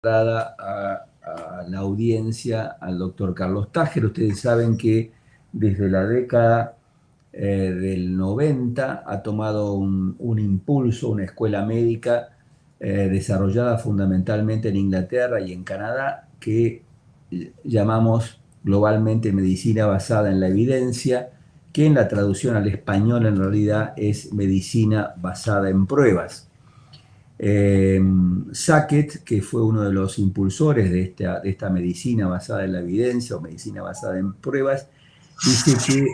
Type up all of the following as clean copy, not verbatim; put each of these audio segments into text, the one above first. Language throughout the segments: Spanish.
a la audiencia al doctor Carlos Tájer. Ustedes saben que desde la década del 90 ha tomado un impulso, una escuela médica desarrollada fundamentalmente en Inglaterra y en Canadá, que llamamos globalmente medicina basada en la evidencia, que en la traducción al español en realidad es medicina basada en pruebas. Sackett, que fue uno de los impulsores de esta medicina basada en la evidencia o medicina basada en pruebas, dice que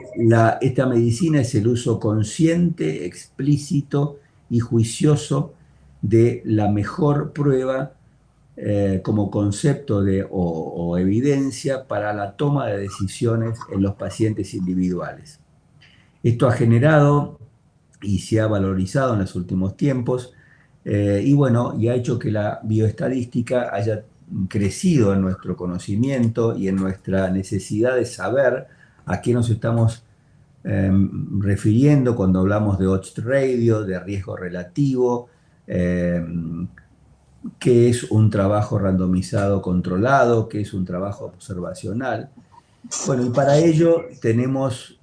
esta medicina es el uso consciente, explícito y juicioso de la mejor prueba como concepto o evidencia para la toma de decisiones en los pacientes individuales. Esto ha generado y se ha valorizado en los últimos tiempos y bueno, y ha hecho que la bioestadística haya crecido en nuestro conocimiento y en nuestra necesidad de saber a qué nos estamos refiriendo cuando hablamos de odds ratio, de riesgo relativo, qué es un trabajo randomizado controlado, qué es un trabajo observacional. Bueno, y para ello tenemos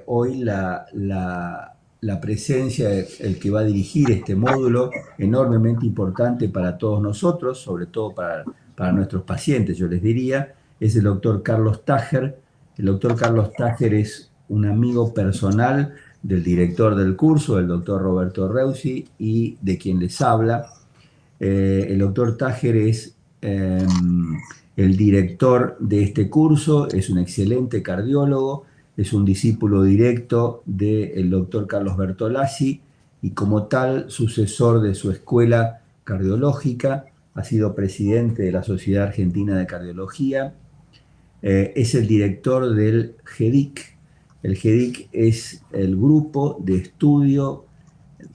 hoy la presencia, el que va a dirigir este módulo enormemente importante para todos nosotros, sobre todo para nuestros pacientes, yo les diría, es el doctor Carlos Tájer. El doctor Carlos Tájer es un amigo personal del director del curso, el doctor Roberto Reusi, y de quien les habla. El doctor Tájer es el director de este curso, es un excelente cardiólogo, es un discípulo directo del doctor Carlos Bertolazzi y como tal sucesor de su escuela cardiológica, ha sido presidente de la Sociedad Argentina de Cardiología, es el director del GEDIC. El GEDIC es el grupo de estudio,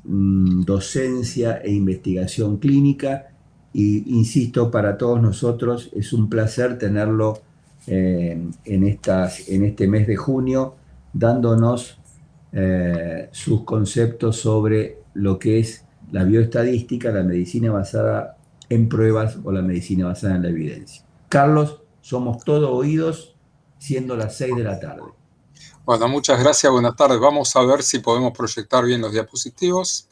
docencia e investigación clínica y insisto, para todos nosotros es un placer tenerlo en este mes de junio dándonos sus conceptos sobre lo que es la bioestadística, la medicina basada en pruebas o la medicina basada en la evidencia. Carlos, somos todo oídos siendo las 6 de la tarde. Bueno, muchas gracias, buenas tardes. Vamos a ver si podemos proyectar bien los diapositivos.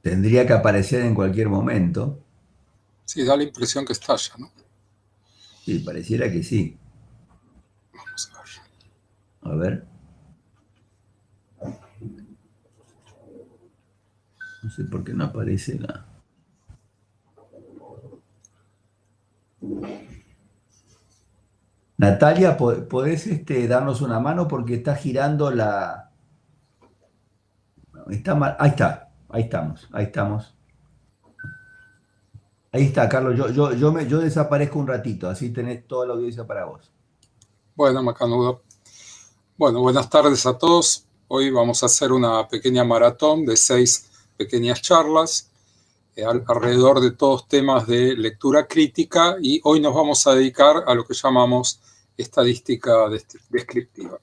Tendría que aparecer en cualquier momento. Sí, da la impresión que estalla, ¿no? Sí, pareciera que sí. Vamos a ver. A ver. No sé por qué no aparece la... Natalia, ¿podés darnos una mano? Porque está girando la... Está mal. Ahí está, ahí estamos, ahí estamos. Ahí está, Carlos, yo desaparezco un ratito, así tenés toda la audiencia para vos. Bueno, Macanudo. Bueno, buenas tardes a todos. Hoy vamos a hacer una pequeña maratón de 6 pequeñas charlas alrededor de todos temas de lectura crítica y hoy nos vamos a dedicar a lo que llamamos estadística descriptiva.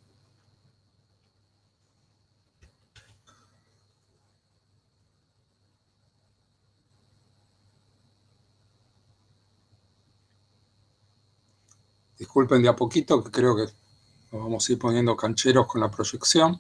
Disculpen de a poquito, que creo que nos vamos a ir poniendo cancheros con la proyección.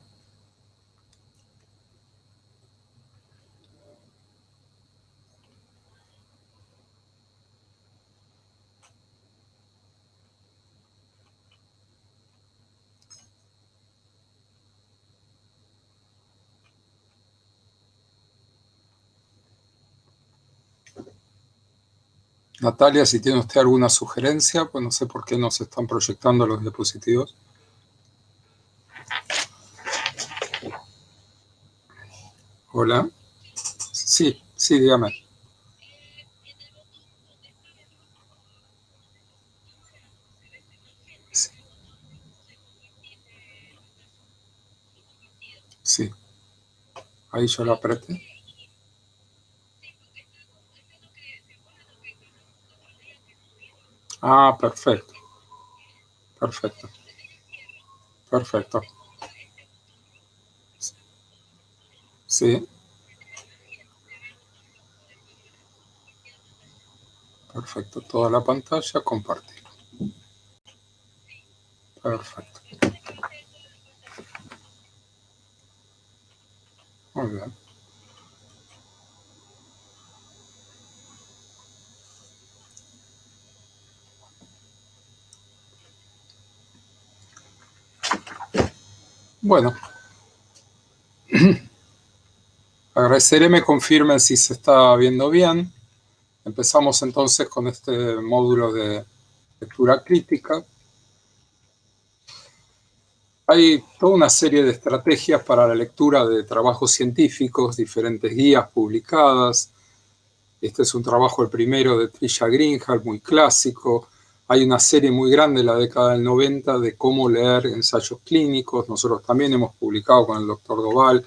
Natalia, si tiene usted alguna sugerencia, pues no sé por qué no se están proyectando los diapositivos. Hola. Sí, dígame. Sí, ahí yo lo apreté. Ah, perfecto. Perfecto. Perfecto. Sí. Perfecto. Toda la pantalla, compartir. Perfecto. Muy bien. Bueno. Agradeceré me confirmen si se está viendo bien. Empezamos entonces con este módulo de lectura crítica. Hay toda una serie de estrategias para la lectura de trabajos científicos, diferentes guías publicadas. Este es un trabajo, el primero, de Trisha Greenhalgh, muy clásico. Hay una serie muy grande en la década del 90 de cómo leer ensayos clínicos. Nosotros también hemos publicado con el doctor Doval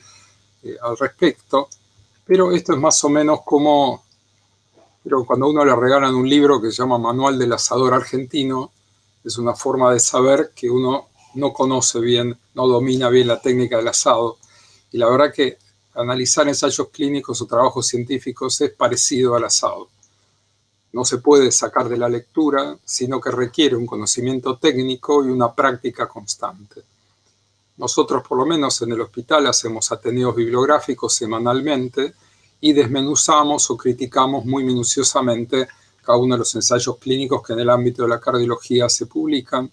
al respecto. Pero esto es más o menos como, pero cuando a uno le regalan un libro que se llama Manual del Asador Argentino, es una forma de saber que uno no conoce bien, no domina bien la técnica del asado. Y la verdad que analizar ensayos clínicos o trabajos científicos es parecido al asado. No se puede sacar de la lectura, sino que requiere un conocimiento técnico y una práctica constante. Nosotros, por lo menos en el hospital, hacemos ateneos bibliográficos semanalmente y desmenuzamos o criticamos muy minuciosamente cada uno de los ensayos clínicos que en el ámbito de la cardiología se publican.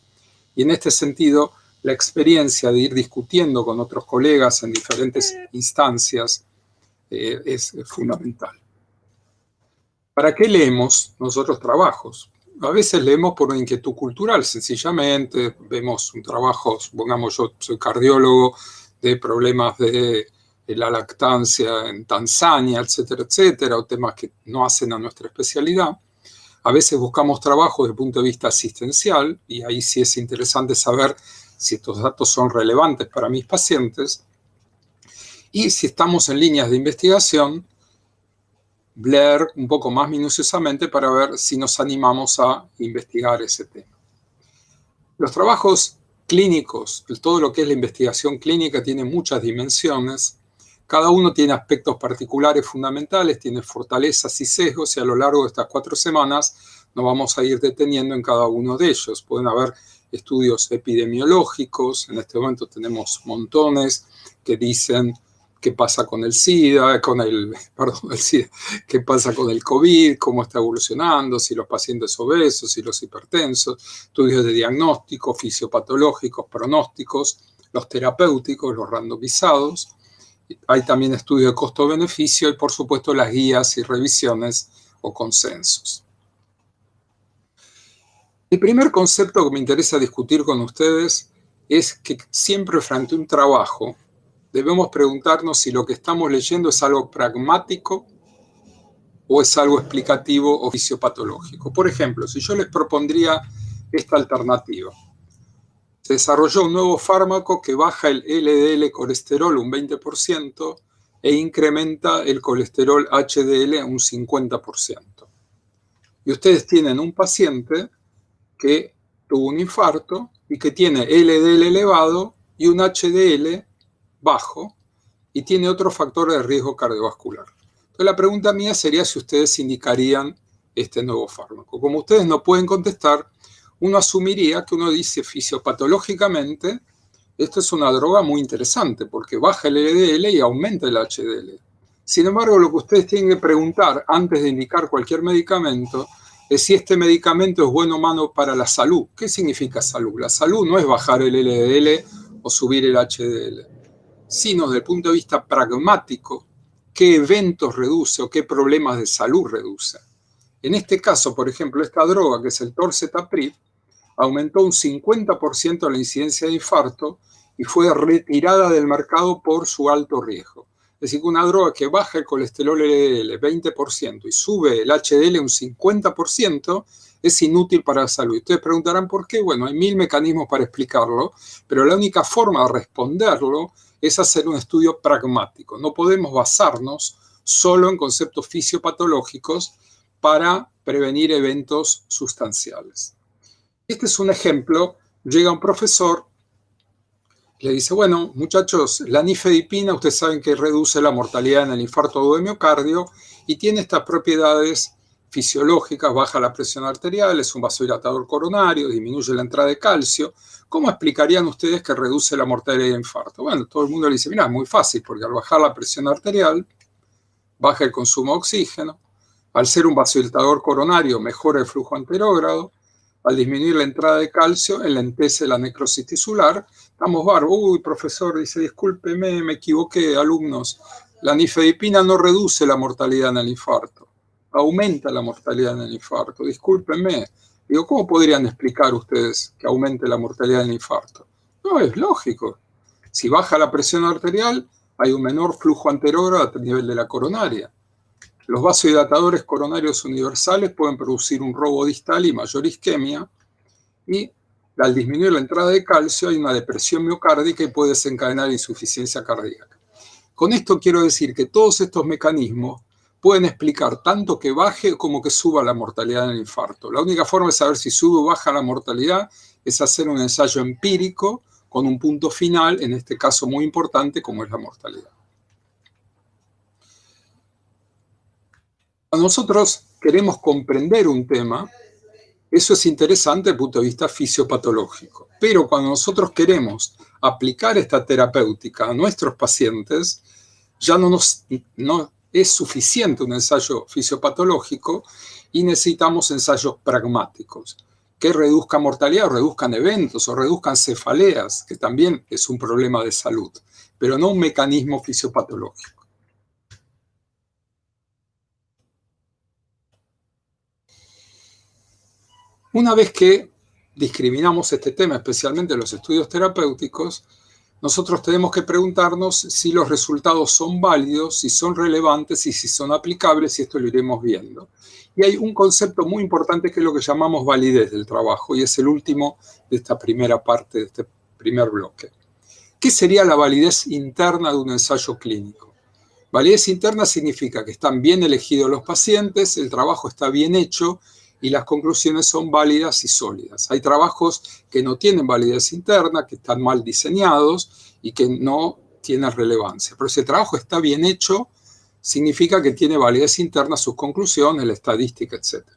Y en este sentido, la experiencia de ir discutiendo con otros colegas en diferentes instancias es fundamental. ¿Para qué leemos nosotros trabajos? A veces leemos por una inquietud cultural, sencillamente. Vemos un trabajo, supongamos yo soy cardiólogo, de problemas de la lactancia en Tanzania, etcétera, etcétera, o temas que no hacen a nuestra especialidad. A veces buscamos trabajos desde el punto de vista asistencial, y ahí sí es interesante saber si estos datos son relevantes para mis pacientes. Y si estamos en líneas de investigación, leer un poco más minuciosamente para ver si nos animamos a investigar ese tema. Los trabajos clínicos, todo lo que es la investigación clínica, tiene muchas dimensiones. Cada uno tiene aspectos particulares fundamentales, tiene fortalezas y sesgos, y a lo largo de estas 4 semanas nos vamos a ir deteniendo en cada uno de ellos. Pueden haber estudios epidemiológicos, en este momento tenemos montones que dicen qué pasa con el SIDA, qué pasa con el COVID, cómo está evolucionando, si los pacientes obesos, si los hipertensos, estudios de diagnóstico, fisiopatológicos, pronósticos, los terapéuticos, los randomizados. Hay también estudios de costo-beneficio y, por supuesto, las guías y revisiones o consensos. El primer concepto que me interesa discutir con ustedes es que siempre frente a un trabajo debemos preguntarnos si lo que estamos leyendo es algo pragmático o es algo explicativo o fisiopatológico. Por ejemplo, si yo les propondría esta alternativa. Se desarrolló un nuevo fármaco que baja el LDL colesterol un 20% e incrementa el colesterol HDL un 50%. Y ustedes tienen un paciente que tuvo un infarto y que tiene LDL elevado y un HDL bajo y tiene otro factor de riesgo cardiovascular. Entonces la pregunta mía sería si ustedes indicarían este nuevo fármaco. Como ustedes no pueden contestar, uno asumiría que uno dice fisiopatológicamente esto es una droga muy interesante porque baja el LDL y aumenta el HDL. Sin embargo, lo que ustedes tienen que preguntar antes de indicar cualquier medicamento es si este medicamento es bueno o malo para la salud. ¿Qué significa salud? La salud no es bajar el LDL o subir el HDL, sino desde el punto de vista pragmático, qué eventos reduce o qué problemas de salud reduce. En este caso, por ejemplo, esta droga, que es el torcetrapib, aumentó un 50% la incidencia de infarto y fue retirada del mercado por su alto riesgo. Es decir, que una droga que baja el colesterol LDL 20% y sube el HDL un 50% es inútil para la salud. Ustedes preguntarán por qué. Bueno, hay 1000 mecanismos para explicarlo, pero la única forma de responderlo es hacer un estudio pragmático. No podemos basarnos solo en conceptos fisiopatológicos para prevenir eventos sustanciales. Este es un ejemplo. Llega un profesor, le dice, bueno, muchachos, la nifedipina, ustedes saben que reduce la mortalidad en el infarto agudo de miocardio y tiene estas propiedades fisiológicas, baja la presión arterial, es un vasodilatador coronario, disminuye la entrada de calcio. ¿Cómo explicarían ustedes que reduce la mortalidad de infarto? Bueno, todo el mundo le dice, mira, es muy fácil, porque al bajar la presión arterial, baja el consumo de oxígeno, al ser un vasodilatador coronario, mejora el flujo anterógrado, al disminuir la entrada de calcio, enlentece la necrosis tisular. Estamos bárbaros. Uy, profesor, dice, discúlpeme, me equivoqué, alumnos. La nifedipina no reduce la mortalidad en el infarto, aumenta la mortalidad en el infarto. Discúlpenme. Digo, ¿cómo podrían explicar ustedes que aumente la mortalidad en el infarto? No, es lógico. Si baja la presión arterial, hay un menor flujo anterógrado a nivel de la coronaria. Los vasodilatadores coronarios universales pueden producir un robo distal y mayor isquemia, y al disminuir la entrada de calcio hay una depresión miocárdica y puede desencadenar insuficiencia cardíaca. Con esto quiero decir que todos estos mecanismos pueden explicar tanto que baje como que suba la mortalidad en el infarto. La única forma de saber si sube o baja la mortalidad es hacer un ensayo empírico con un punto final, en este caso muy importante, como es la mortalidad. Cuando nosotros queremos comprender un tema, eso es interesante desde el punto de vista fisiopatológico. Pero cuando nosotros queremos aplicar esta terapéutica a nuestros pacientes, ya no es suficiente un ensayo fisiopatológico y necesitamos ensayos pragmáticos que reduzcan mortalidad, o reduzcan eventos, o reduzcan cefaleas, que también es un problema de salud, pero no un mecanismo fisiopatológico. Una vez que discriminamos este tema, especialmente los estudios terapéuticos, nosotros tenemos que preguntarnos si los resultados son válidos, si son relevantes y si son aplicables, y esto lo iremos viendo. Y hay un concepto muy importante que es lo que llamamos validez del trabajo, y es el último de esta primera parte, de este primer bloque. ¿Qué sería la validez interna de un ensayo clínico? Validez interna significa que están bien elegidos los pacientes, el trabajo está bien hecho, y las conclusiones son válidas y sólidas. Hay trabajos que no tienen validez interna, que están mal diseñados y que no tienen relevancia. Pero si el trabajo está bien hecho, significa que tiene validez interna sus conclusiones, la estadística, etc.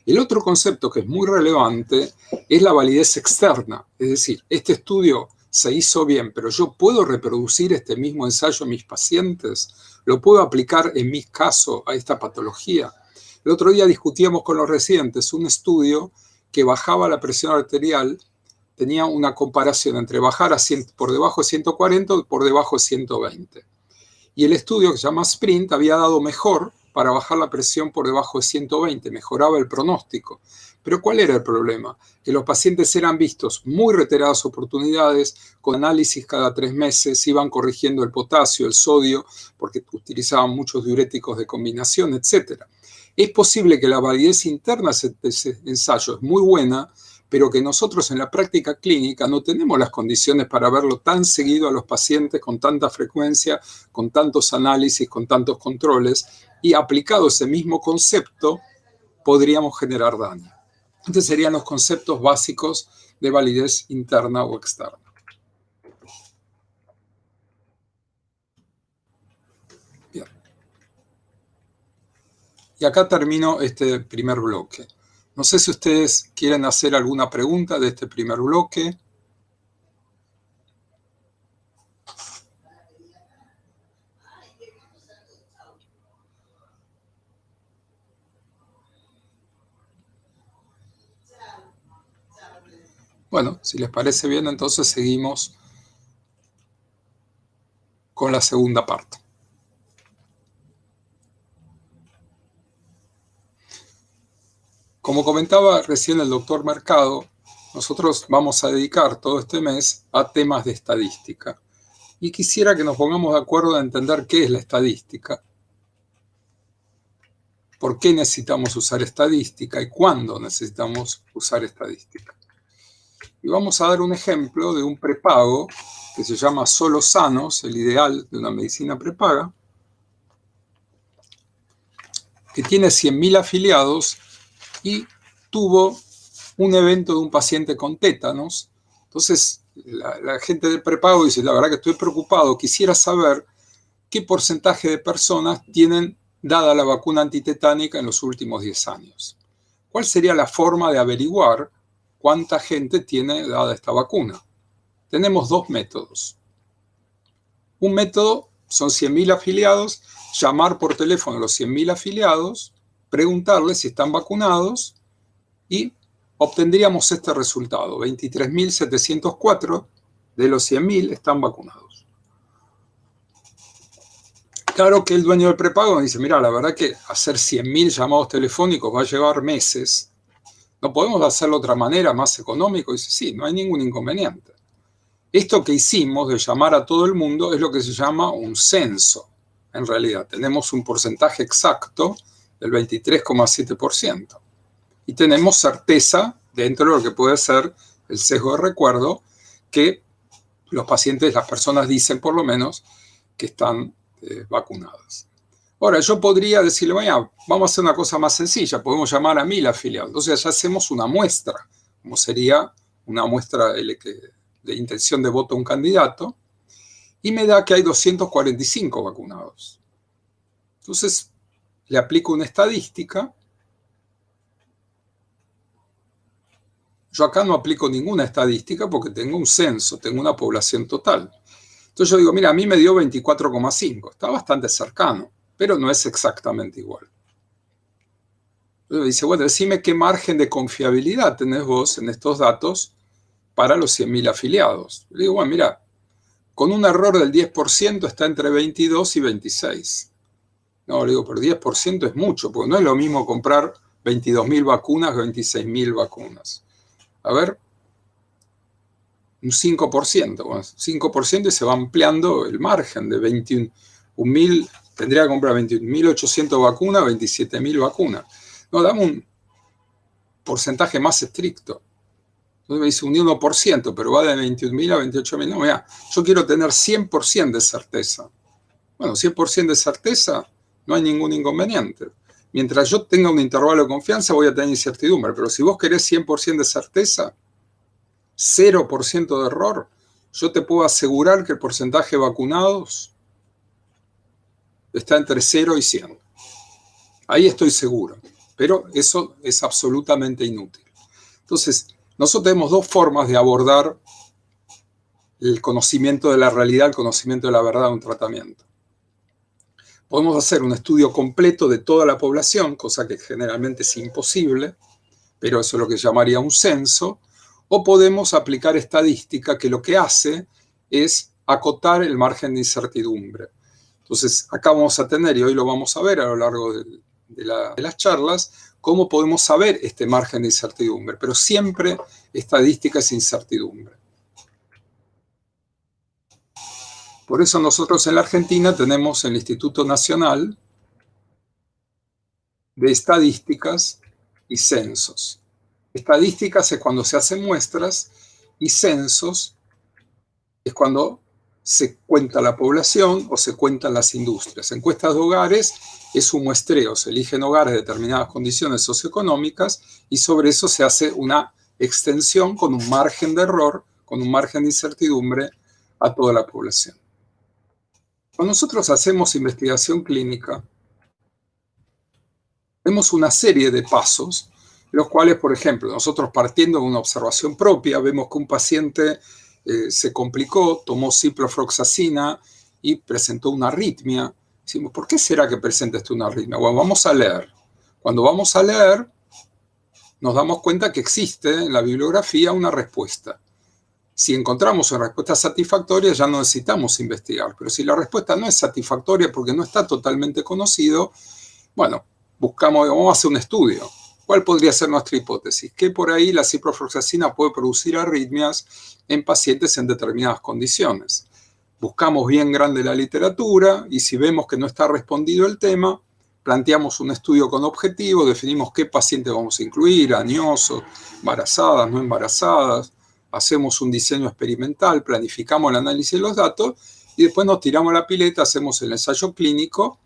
El otro concepto que es muy relevante es la validez externa. Es decir, este estudio se hizo bien, pero yo puedo reproducir este mismo ensayo en mis pacientes, lo puedo aplicar en mi caso a esta patología. El otro día discutíamos con los residentes un estudio que bajaba la presión arterial, tenía una comparación entre bajar por debajo de 140 y por debajo de 120. Y el estudio que se llama SPRINT había dado mejor para bajar la presión por debajo de 120, mejoraba el pronóstico. Pero ¿cuál era el problema? Que los pacientes eran vistos muy reiteradas oportunidades, con análisis cada 3 meses, iban corrigiendo el potasio, el sodio, porque utilizaban muchos diuréticos de combinación, etc. Es posible que la validez interna de ese ensayo es muy buena, pero que nosotros en la práctica clínica no tenemos las condiciones para verlo tan seguido a los pacientes con tanta frecuencia, con tantos análisis, con tantos controles, y aplicado ese mismo concepto podríamos generar daño. Estos serían los conceptos básicos de validez interna o externa. Bien. Y acá termino este primer bloque. No sé si ustedes quieren hacer alguna pregunta de este primer bloque. Bueno, si les parece bien, entonces seguimos con la segunda parte. Como comentaba recién el doctor Mercado, nosotros vamos a dedicar todo este mes a temas de estadística. Y quisiera que nos pongamos de acuerdo a entender qué es la estadística, por qué necesitamos usar estadística y cuándo necesitamos usar estadística. Y vamos a dar un ejemplo de un prepago que se llama Solo Sanos, el ideal de una medicina prepaga, que tiene 100.000 afiliados y tuvo un evento de un paciente con tétanos. Entonces, la gente del prepago dice, la verdad que estoy preocupado, quisiera saber qué porcentaje de personas tienen dada la vacuna antitetánica en los últimos 10 años. ¿Cuál sería la forma de averiguar cuánta gente tiene dada esta vacuna? Tenemos dos métodos. Un método son 100.000 afiliados, llamar por teléfono a los 100.000 afiliados, preguntarles si están vacunados y obtendríamos este resultado. 23.704 de los 100.000 están vacunados. Claro que el dueño del prepago me dice, mira, la verdad que hacer 100.000 llamados telefónicos va a llevar meses. ¿No podemos hacerlo de otra manera, más económico? Y dice, sí, no hay ningún inconveniente. Esto que hicimos de llamar a todo el mundo es lo que se llama un censo. En realidad, tenemos un porcentaje exacto del 23,7%. Y tenemos certeza, dentro de lo que puede ser el sesgo de recuerdo, que los pacientes, las personas dicen por lo menos que están vacunadas. Ahora, yo podría decirle, vaya, vamos a hacer una cosa más sencilla, podemos llamar a 1.000 afiliados. Entonces ya hacemos una muestra, como sería una muestra de intención de voto a un candidato, y me da que hay 245 vacunados. Entonces, le aplico una estadística. Yo acá no aplico ninguna estadística porque tengo un censo, tengo una población total. Entonces yo digo, mira, a mí me dio 24,5, está bastante cercano, pero no es exactamente igual. Entonces me dice, bueno, decime qué margen de confiabilidad tenés vos en estos datos para los 100.000 afiliados. Le digo, bueno, mira, con un error del 10% está entre 22 y 26. No, le digo, pero 10% es mucho, porque no es lo mismo comprar 22.000 vacunas que 26.000 vacunas. A ver, un 5%. Bueno, 5% y se va ampliando el margen de 21.000, tendría que comprar 21.800 vacunas, 27.000 vacunas. No, dame un porcentaje más estricto. Entonces me dice un 1%, pero va de 21.000 a 28.000. No, mira, yo quiero tener 100% de certeza. Bueno, 100% de certeza, no hay ningún inconveniente. Mientras yo tenga un intervalo de confianza, voy a tener incertidumbre. Pero si vos querés 100% de certeza, 0% de error, yo te puedo asegurar que el porcentaje de vacunados está entre 0 y 100. Ahí estoy seguro. Pero eso es absolutamente inútil. Entonces, nosotros tenemos dos formas de abordar el conocimiento de la realidad, el conocimiento de la verdad de un tratamiento. Podemos hacer un estudio completo de toda la población, cosa que generalmente es imposible, pero eso es lo que llamaría un censo, o podemos aplicar estadística que lo que hace es acotar el margen de incertidumbre. Entonces, acá vamos a tener, y hoy lo vamos a ver a lo largo de las charlas, cómo podemos saber este margen de incertidumbre, pero siempre estadística es incertidumbre. Por eso nosotros en la Argentina tenemos el Instituto Nacional de Estadísticas y Censos. Estadísticas es cuando se hacen muestras y censos es cuando se cuenta la población o se cuentan las industrias. Encuestas de hogares es un muestreo, se eligen hogares de determinadas condiciones socioeconómicas y sobre eso se hace una extensión con un margen de error, con un margen de incertidumbre a toda la población. Cuando nosotros hacemos investigación clínica, vemos una serie de pasos, los cuales, por ejemplo, nosotros partiendo de una observación propia, vemos que un paciente se complicó, tomó ciprofloxacina y presentó una arritmia. Decimos, ¿por qué será que presenta esto una arritmia? Bueno, vamos a leer. Cuando vamos a leer, nos damos cuenta que existe en la bibliografía una respuesta. Si encontramos una respuesta satisfactoria, ya no necesitamos investigar. Pero si la respuesta no es satisfactoria porque no está totalmente conocido, bueno, vamos a hacer un estudio. ¿Cuál podría ser nuestra hipótesis? Que por ahí la ciprofloxacina puede producir arritmias en pacientes en determinadas condiciones. Buscamos bien grande la literatura y si vemos que no está respondido el tema, planteamos un estudio con objetivo, definimos qué pacientes vamos a incluir, añosos, embarazadas, no embarazadas, hacemos un diseño experimental, planificamos el análisis de los datos y después nos tiramos a la pileta, hacemos el ensayo clínico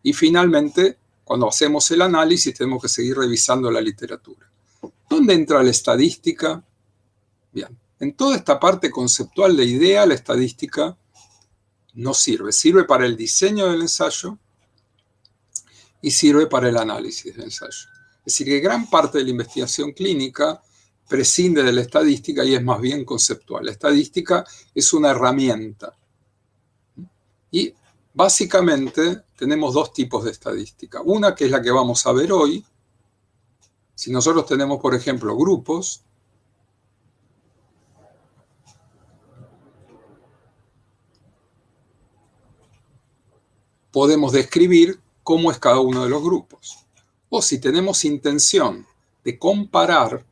y finalmente, cuando hacemos el análisis, tenemos que seguir revisando la literatura. ¿Dónde entra la estadística? Bien, en toda esta parte conceptual de idea, la estadística no sirve. Sirve para el diseño del ensayo y sirve para el análisis del ensayo. Es decir, que gran parte de la investigación clínica prescinde de la estadística y es más bien conceptual. La estadística es una herramienta. Y básicamente tenemos dos tipos de estadística. Una que es la que vamos a ver hoy. Si nosotros tenemos, por ejemplo, grupos, podemos describir cómo es cada uno de los grupos. O si tenemos intención de comparar,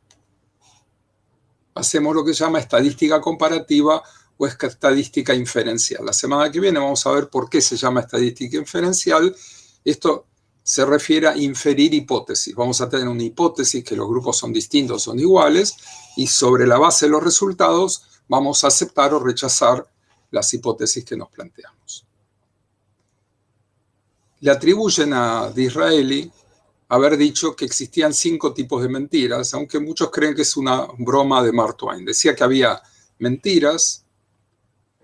hacemos lo que se llama estadística comparativa o estadística inferencial. La semana que viene vamos a ver por qué se llama estadística inferencial. Esto se refiere a inferir hipótesis. Vamos a tener una hipótesis que los grupos son distintos, son iguales, y sobre la base de los resultados vamos a aceptar o rechazar las hipótesis que nos planteamos. Le atribuyen a Disraeli haber dicho que existían 5 tipos de mentiras, aunque muchos creen que es una broma de Mark Twain. Decía que había mentiras,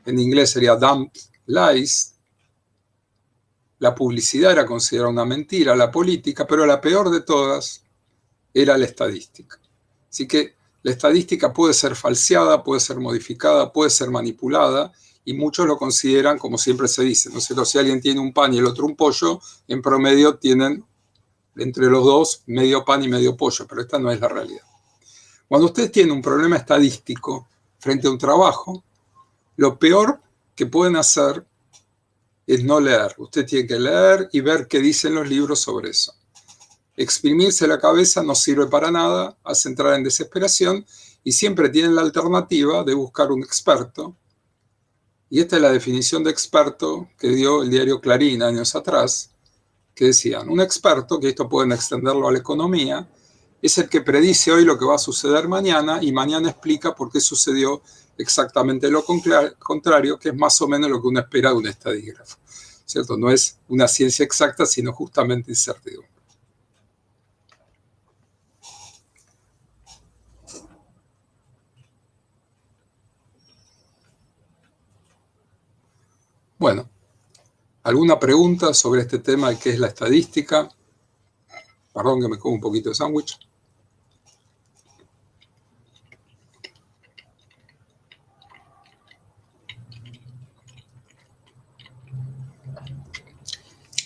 en inglés sería damned lies, la publicidad era considerada una mentira, la política, pero la peor de todas era la estadística. Así que la estadística puede ser falseada, puede ser modificada, puede ser manipulada, y muchos lo consideran, como siempre se dice, ¿no es cierto? Si alguien tiene un pan y el otro un pollo, en promedio tienen entre los dos medio pan y medio pollo, pero esta no es la realidad. Cuando usted tiene un problema estadístico frente a un trabajo, lo peor que pueden hacer es no leer. Usted tiene que leer y ver qué dicen los libros sobre eso. Exprimirse la cabeza no sirve para nada, hace entrar en desesperación y siempre tienen la alternativa de buscar un experto. Y esta es la definición de experto que dio el diario Clarín años atrás, que decían, un experto, que esto pueden extenderlo a la economía, es el que predice hoy lo que va a suceder mañana y mañana explica por qué sucedió exactamente lo contrario, que es más o menos lo que uno espera de un estadígrafo, ¿cierto? No es una ciencia exacta, sino justamente incertidumbre. Bueno, ¿alguna pregunta sobre este tema de qué es la estadística? Perdón que me como un poquito de sándwich.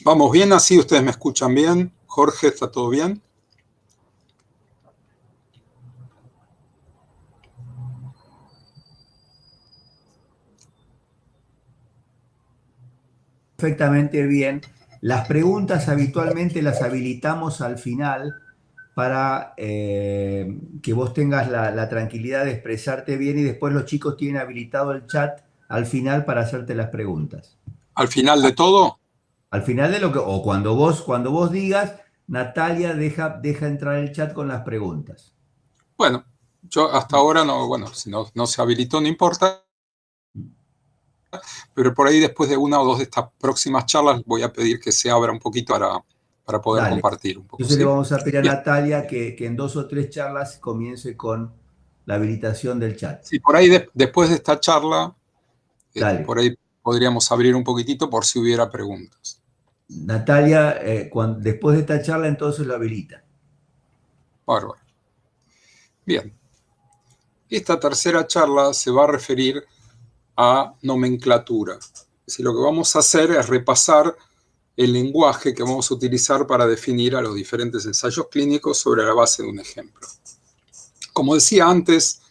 ¿Vamos bien así? ¿Ustedes me escuchan bien? Jorge, ¿está todo bien? Perfectamente bien. Las preguntas habitualmente las habilitamos al final para que vos tengas la tranquilidad de expresarte bien y después los chicos tienen habilitado el chat al final para hacerte las preguntas. ¿Al final de todo? Al final de lo que, o cuando vos digas, Natalia deja entrar el chat con las preguntas. Bueno, yo hasta ahora no, bueno, si no se habilitó no importa, pero por ahí después de una o dos de estas próximas charlas voy a pedir que se abra un poquito para poder compartir un poco. Entonces ¿sí? Le vamos a pedir a Natalia que en 2 o 3 charlas comience con la habilitación del chat. Sí, por ahí después de esta charla, por ahí podríamos abrir un poquitito por si hubiera preguntas. Natalia, después de esta charla entonces lo habilita. Bárbaro. Bien. Esta tercera charla se va a referir a nomenclatura. Es decir, lo que vamos a hacer es repasar el lenguaje que vamos a utilizar para definir a los diferentes ensayos clínicos sobre la base de un ejemplo. Como decía antes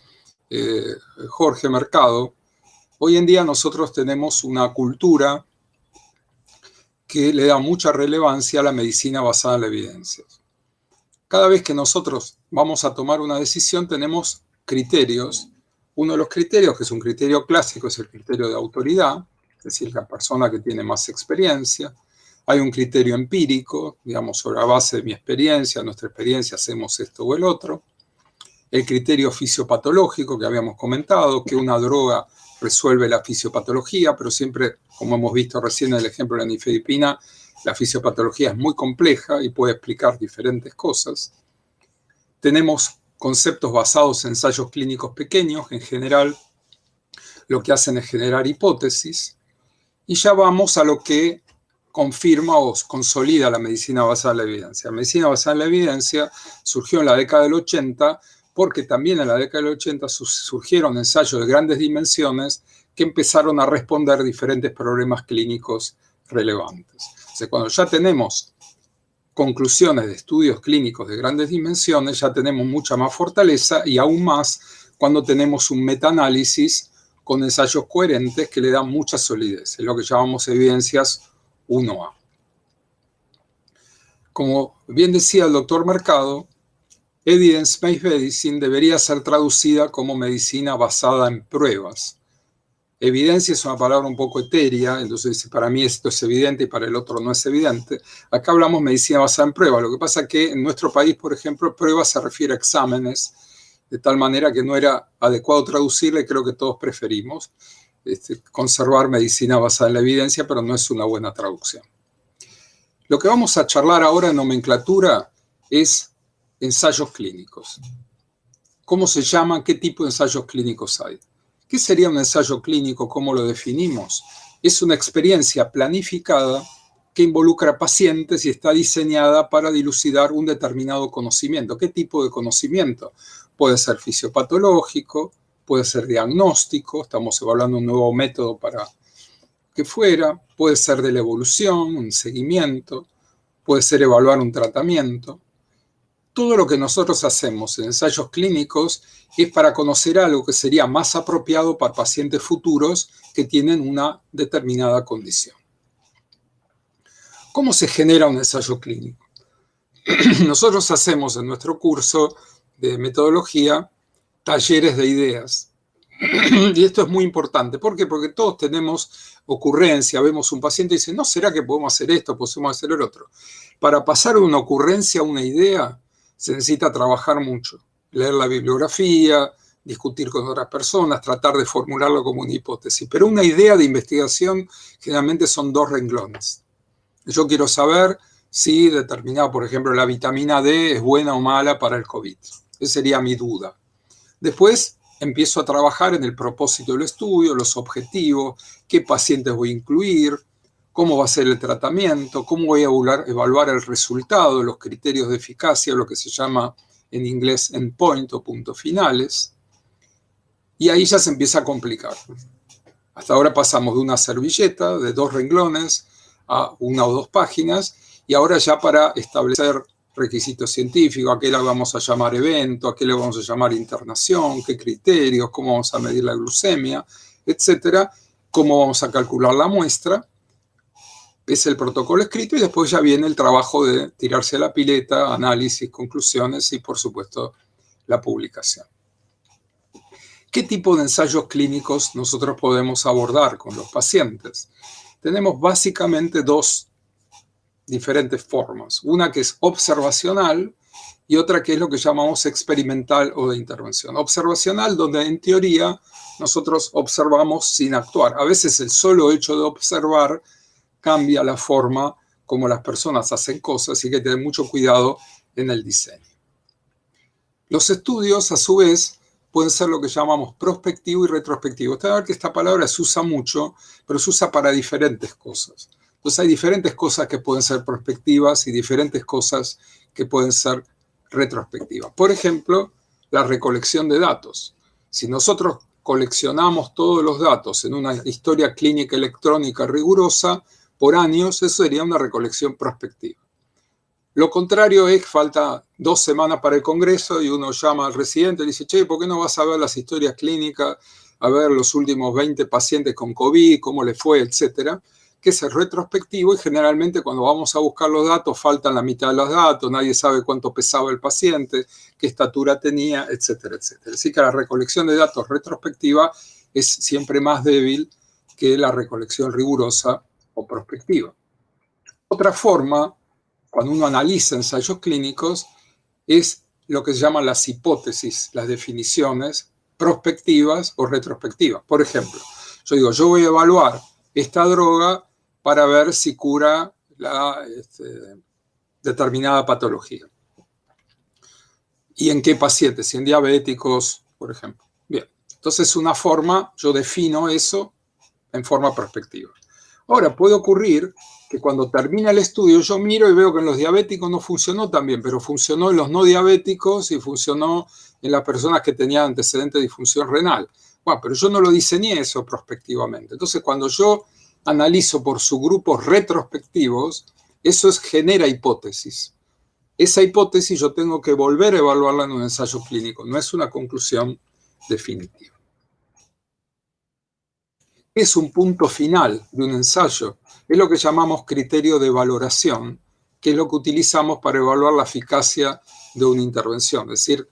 Jorge Mercado, hoy en día nosotros tenemos una cultura que le da mucha relevancia a la medicina basada en la evidencia. Cada vez que nosotros vamos a tomar una decisión tenemos criterios. Uno de los criterios, que es un criterio clásico, es el criterio de autoridad, es decir, la persona que tiene más experiencia. Hay un criterio empírico, digamos, sobre la base de mi experiencia, nuestra experiencia, hacemos esto o el otro. el criterio fisiopatológico que habíamos comentado, que una droga resuelve la fisiopatología, pero siempre, como hemos visto recién en el ejemplo de la nifedipina, la fisiopatología es muy compleja y puede explicar diferentes cosas. Tenemos conceptos basados en ensayos clínicos pequeños, en general lo que hacen es generar hipótesis, y ya vamos a lo que confirma o consolida la medicina basada en la evidencia. La medicina basada en la evidencia surgió en la década del 80 porque también en la década del 80 surgieron ensayos de grandes dimensiones que empezaron a responder diferentes problemas clínicos relevantes. O sea, cuando ya tenemos conclusiones de estudios clínicos de grandes dimensiones, ya tenemos mucha más fortaleza y aún más cuando tenemos un metaanálisis con ensayos coherentes que le dan mucha solidez, es lo que llamamos evidencias 1A. Como bien decía el doctor Mercado, Evidence-Based Medicine debería ser traducida como medicina basada en pruebas. Evidencia es una palabra un poco etérea, entonces para mí esto es evidente y para el otro no es evidente. Acá hablamos medicina basada en pruebas. Lo que pasa es que en nuestro país, por ejemplo, pruebas se refiere a exámenes, de tal manera que no era adecuado traducirle, creo que todos preferimos conservar medicina basada en la evidencia, pero no es una buena traducción. Lo que vamos a charlar ahora en nomenclatura es ensayos clínicos. ¿Cómo se llaman? ¿Qué tipo de ensayos clínicos hay? ¿Qué sería un ensayo clínico? ¿Cómo lo definimos? Es una experiencia planificada que involucra pacientes y está diseñada para dilucidar un determinado conocimiento. ¿Qué tipo de conocimiento? Puede ser fisiopatológico, puede ser diagnóstico, estamos evaluando un nuevo método para que fuera, puede ser de la evolución, un seguimiento, puede ser evaluar un tratamiento. Todo lo que nosotros hacemos en ensayos clínicos es para conocer algo que sería más apropiado para pacientes futuros que tienen una determinada condición. ¿Cómo se genera un ensayo clínico? Nosotros hacemos en nuestro curso de metodología talleres de ideas. Y esto es muy importante. ¿Por qué? Porque todos tenemos ocurrencia. Vemos un paciente y dice, ¿no será que podemos hacer esto, podemos hacer el otro? Para pasar de una ocurrencia a una idea, se necesita trabajar mucho. Leer la bibliografía, discutir con otras personas, tratar de formularlo como una hipótesis. Pero una idea de investigación generalmente son 2 renglones. Yo quiero saber si determinada, por ejemplo, la vitamina D es buena o mala para el COVID. Esa sería mi duda. Después empiezo a trabajar en el propósito del estudio, los objetivos, qué pacientes voy a incluir, cómo va a ser el tratamiento, cómo voy a evaluar el resultado, los criterios de eficacia, lo que se llama en inglés endpoint o puntos finales. Y ahí ya se empieza a complicar. Hasta ahora pasamos de una servilleta de 2 renglones a 1 o 2 páginas, y ahora ya para establecer requisitos científicos, a qué le vamos a llamar evento, a qué le vamos a llamar internación, qué criterios, cómo vamos a medir la glucemia, etcétera, cómo vamos a calcular la muestra, es el protocolo escrito y después ya viene el trabajo de tirarse a la pileta, análisis, conclusiones y por supuesto la publicación. ¿Qué tipo de ensayos clínicos nosotros podemos abordar con los pacientes? Tenemos básicamente 2 diferentes formas. Una que es observacional y otra que es lo que llamamos experimental o de intervención. Observacional, donde en teoría nosotros observamos sin actuar. A veces el solo hecho de observar cambia la forma como las personas hacen cosas y hay que tener mucho cuidado en el diseño. Los estudios, a su vez, pueden ser lo que llamamos prospectivo y retrospectivo. Ustedes van a ver que esta palabra se usa mucho, pero se usa para diferentes cosas. Entonces hay diferentes cosas que pueden ser prospectivas y diferentes cosas que pueden ser retrospectivas. Por ejemplo, la recolección de datos. Si nosotros coleccionamos todos los datos en una historia clínica electrónica rigurosa por años, eso sería una recolección prospectiva. Lo contrario es que falta 2 semanas para el congreso y uno llama al residente y dice, che, ¿por qué no vas a ver las historias clínicas, a ver los últimos 20 pacientes con COVID, cómo le fue, etcétera? Que es el retrospectivo y generalmente cuando vamos a buscar los datos faltan la mitad de los datos, nadie sabe cuánto pesaba el paciente, qué estatura tenía, etcétera, etcétera. Así que la recolección de datos retrospectiva es siempre más débil que la recolección rigurosa o prospectiva. Otra forma, cuando uno analiza ensayos clínicos, es lo que se llaman las hipótesis, las definiciones prospectivas o retrospectivas. Por ejemplo, yo digo, yo voy a evaluar esta droga para ver si cura la determinada patología. ¿Y en qué pacientes? Si en diabéticos, por ejemplo. Bien, entonces una forma, yo defino eso en forma prospectiva. Ahora, puede ocurrir que cuando termina el estudio yo miro y veo que en los diabéticos no funcionó tan bien, pero funcionó en los no diabéticos y funcionó en las personas que tenían antecedentes de disfunción renal. Bueno, pero yo no lo diseñé eso prospectivamente. Entonces, cuando yo analizo por subgrupos retrospectivos, eso genera hipótesis. Esa hipótesis yo tengo que volver a evaluarla en un ensayo clínico, no es una conclusión definitiva. Es un punto final de un ensayo, es lo que llamamos criterio de valoración, que es lo que utilizamos para evaluar la eficacia de una intervención. Es decir,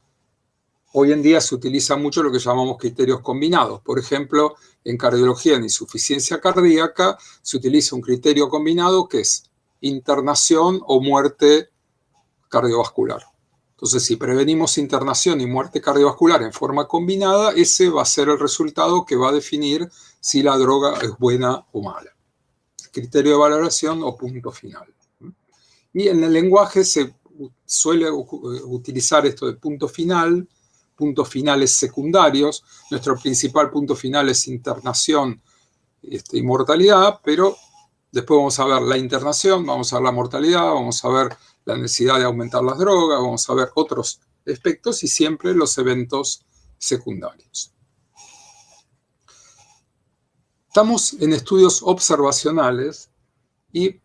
hoy en día se utiliza mucho lo que llamamos criterios combinados. Por ejemplo, en cardiología en insuficiencia cardíaca se utiliza un criterio combinado que es internación o muerte cardiovascular. Entonces, si prevenimos internación y muerte cardiovascular en forma combinada, ese va a ser el resultado que va a definir si la droga es buena o mala. Criterio de valoración o punto final. Y en el lenguaje se suele utilizar esto de puntos finales secundarios. Nuestro principal punto final es internación y mortalidad, pero después vamos a ver la internación, vamos a ver la mortalidad, vamos a ver la necesidad de aumentar las drogas, vamos a ver otros aspectos y siempre los eventos secundarios. Estamos en estudios observacionales y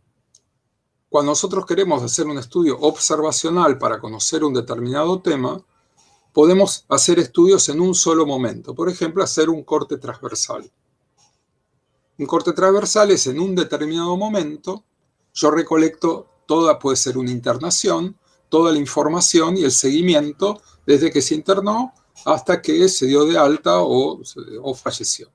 cuando nosotros queremos hacer un estudio observacional para conocer un determinado tema, podemos hacer estudios en un solo momento. Por ejemplo, hacer un corte transversal. Un corte transversal es en un determinado momento, yo recolecto toda, puede ser una internación, toda la información y el seguimiento desde que se internó hasta que se dio de alta o falleció.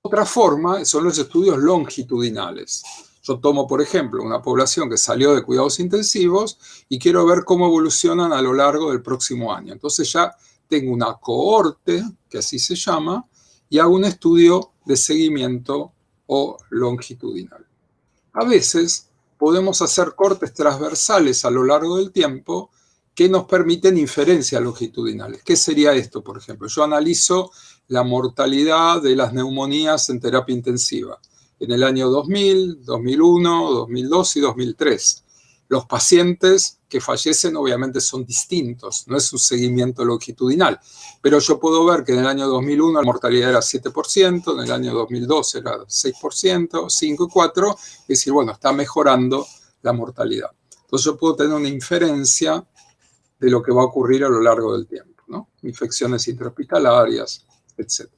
Otra forma son los estudios longitudinales. Yo tomo, por ejemplo, una población que salió de cuidados intensivos y quiero ver cómo evolucionan a lo largo del próximo año. Entonces ya tengo una cohorte, que así se llama, y hago un estudio de seguimiento o longitudinal. A veces podemos hacer cortes transversales a lo largo del tiempo que nos permiten inferencias longitudinales. ¿Qué sería esto, por ejemplo? Yo analizo la mortalidad de las neumonías en terapia intensiva en el año 2000, 2001, 2002 y 2003. Los pacientes que fallecen obviamente son distintos, no es un seguimiento longitudinal, pero yo puedo ver que en el año 2001 la mortalidad era 7%, en el año 2002 era 6%, 5 y 4, es decir, bueno, está mejorando la mortalidad. Entonces yo puedo tener una inferencia de lo que va a ocurrir a lo largo del tiempo, ¿no? Infecciones intrahospitalarias, etc.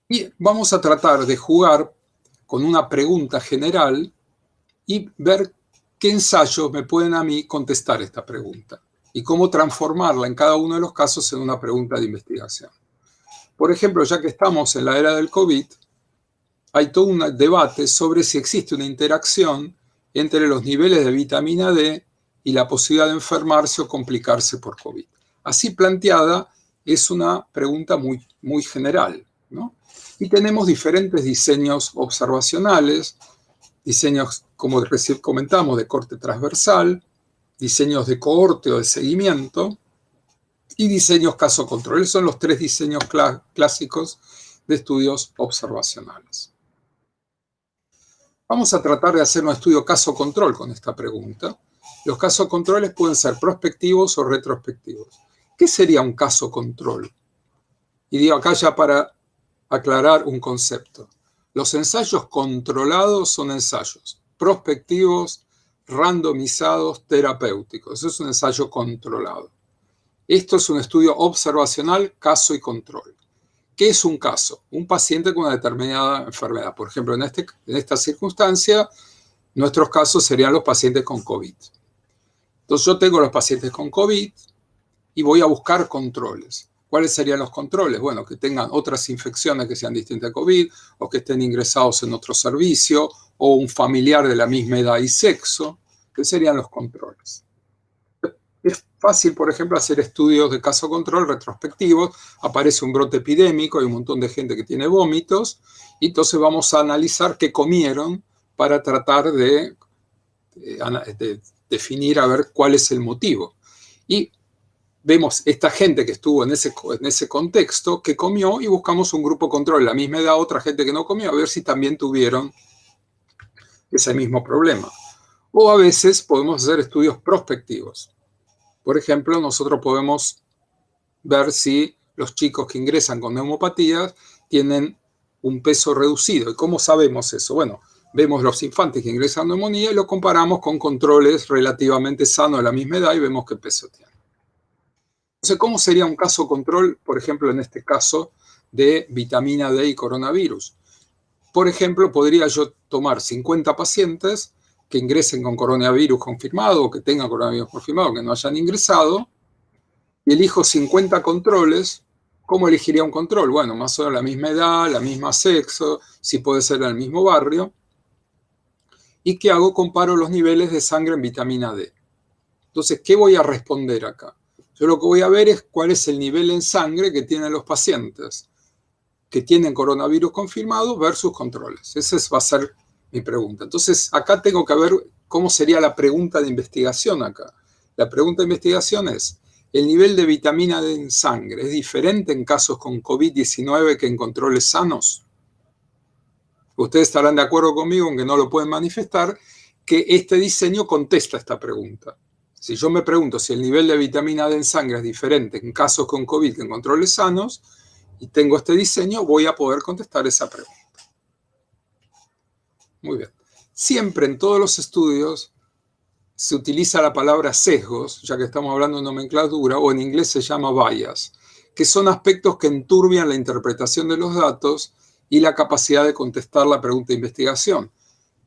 Y vamos a tratar de jugar con una pregunta general y ver qué ensayos me pueden a mí contestar esta pregunta y cómo transformarla en cada uno de los casos en una pregunta de investigación. Por ejemplo, ya que estamos en la era del COVID, hay todo un debate sobre si existe una interacción entre los niveles de vitamina D y la posibilidad de enfermarse o complicarse por COVID. Así planteada, es una pregunta muy general, ¿no? Y tenemos diferentes diseños observacionales, diseños, como recién comentamos, de corte transversal, diseños de cohorte o de seguimiento y diseños caso control. Esos son los tres diseños clásicos de estudios observacionales. Vamos a tratar de hacer un estudio caso control con esta pregunta. Los casos controles pueden ser prospectivos o retrospectivos. ¿Qué sería un caso control? Y digo acá ya para aclarar un concepto. Los ensayos controlados son ensayos prospectivos, randomizados, terapéuticos. Eso es un ensayo controlado. Esto es un estudio observacional, caso y control. ¿Qué es un caso? Un paciente con una determinada enfermedad. Por ejemplo, en esta circunstancia, nuestros casos serían los pacientes con COVID. Entonces yo tengo los pacientes con COVID y voy a buscar controles. ¿Cuáles serían los controles? Bueno, que tengan otras infecciones que sean distintas a COVID, o que estén ingresados en otro servicio, o un familiar de la misma edad y sexo, que serían los controles. fácil, por ejemplo, hacer estudios de caso control retrospectivos. Aparece un brote epidémico, hay un montón de gente que tiene vómitos, y entonces vamos a analizar qué comieron para tratar de definir a ver cuál es el motivo. Y vemos esta gente que estuvo en ese contexto, que comió, y buscamos un grupo control, la misma edad, otra gente que no comió, a ver si también tuvieron ese mismo problema. O a veces podemos hacer estudios prospectivos. Por ejemplo, nosotros podemos ver si los chicos que ingresan con neumopatías tienen un peso reducido. ¿Y cómo sabemos eso? Bueno, vemos los infantes que ingresan con neumonía y lo comparamos con controles relativamente sanos de la misma edad y vemos qué peso tienen. Entonces, ¿cómo sería un caso control, por ejemplo, en este caso de vitamina D y coronavirus? Por ejemplo, podría yo tomar 50 pacientes que ingresen con coronavirus confirmado o que tengan coronavirus confirmado, que no hayan ingresado, y elijo 50 controles. ¿Cómo elegiría un control? Bueno, más o menos la misma edad, la misma sexo, si puede ser en el mismo barrio. ¿Y qué hago? Comparo los niveles de sangre en vitamina D. Entonces, ¿qué voy a responder acá? Yo lo que voy a ver es cuál es el nivel en sangre que tienen los pacientes que tienen coronavirus confirmado versus controles. Esa va a ser mi pregunta. Entonces, acá tengo que ver cómo sería la pregunta de investigación acá. La pregunta de investigación es, ¿el nivel de vitamina D en sangre es diferente en casos con COVID-19 que en controles sanos? Ustedes estarán de acuerdo conmigo, aunque no lo pueden manifestar, que este diseño contesta esta pregunta. Si yo me pregunto si el nivel de vitamina D en sangre es diferente en casos con COVID que en controles sanos, y tengo este diseño, voy a poder contestar esa pregunta. Muy bien. Siempre en todos los estudios se utiliza la palabra sesgos, ya que estamos hablando de nomenclatura, o en inglés se llama bias, que son aspectos que enturbian la interpretación de los datos y la capacidad de contestar la pregunta de investigación.